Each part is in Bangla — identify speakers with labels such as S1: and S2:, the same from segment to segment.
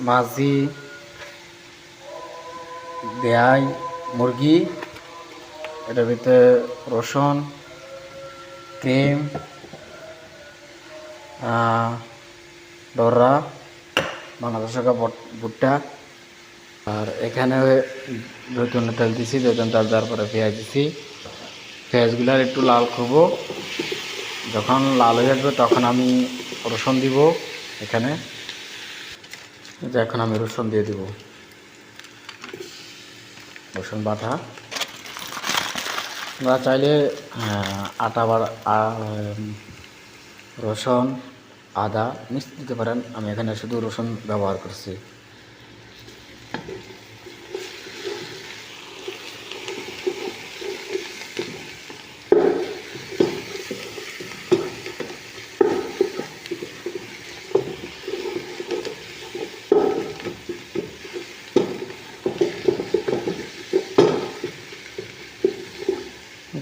S1: মাঝি দেয়াই মুরগি, এটার ভিতরে রসুন, ক্রিম, ডোরা, বাংলাদেশের ভুট্টা। আর এখানে জৈতুনের তেল দিছি, জৈতুন তেল দেওয়ার পরে পেঁয়াজ দিছি। পেঁয়াজগুলার একটু লাল করব, যখন লাল হয়ে আসবে তখন আমি রসুন দিব। এখানে যে এখন আমি রসুন দিয়ে দিব, রসুন বাটা। আমরা চাইলে আটা বা রসুন আদা মিক্স দিতে পারেন, আমি এখানে শুধু রসুন ব্যবহার করছি।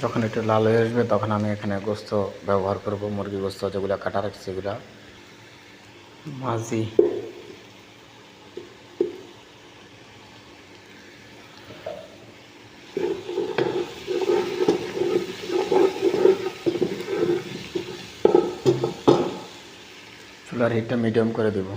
S1: যখন একটু লাল হয়ে আসবে তখন আমি এখানে গোস্ত ব্যবহার করব, মুরগি গোস্ত যেগুলো কাটা রাখছি সেগুলা। মাঝি চুলার হিটটা মিডিয়াম করে দেব।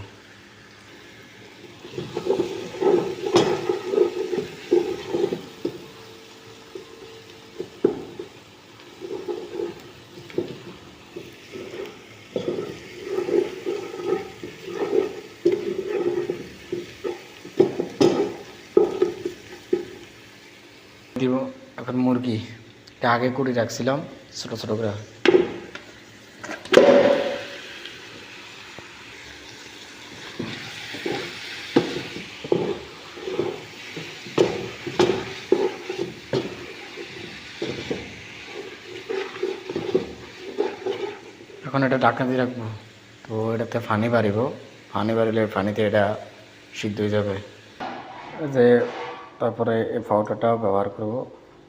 S1: দিব এখন মুরগি, এটা আগে করে রাখছিলাম ছোট ছোট করে। এখন এটা ঢাকনা দিয়ে রাখবো, তো এটাতে পানি বাড়িব, পানি বাড়িলে পানিতে এটা সিদ্ধ হয়ে যাবে। যে তারপরে এই পাউডারটাও ব্যবহার করব,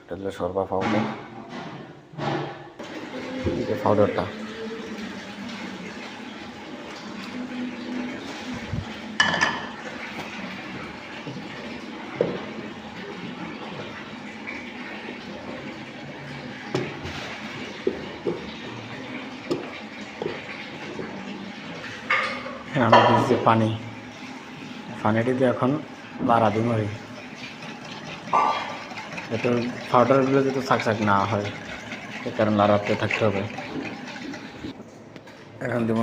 S1: এটা হলো সরবা পাউডার। এই পাউডারটা আমি দিয়েছি পানিটি দিয়ে এখন লাড়া দিই মরি, যাতে পাউডারগুলো যাতে চাক না হয়, সে কারণে লাড়াতে থাকতে হবে। এখন দিব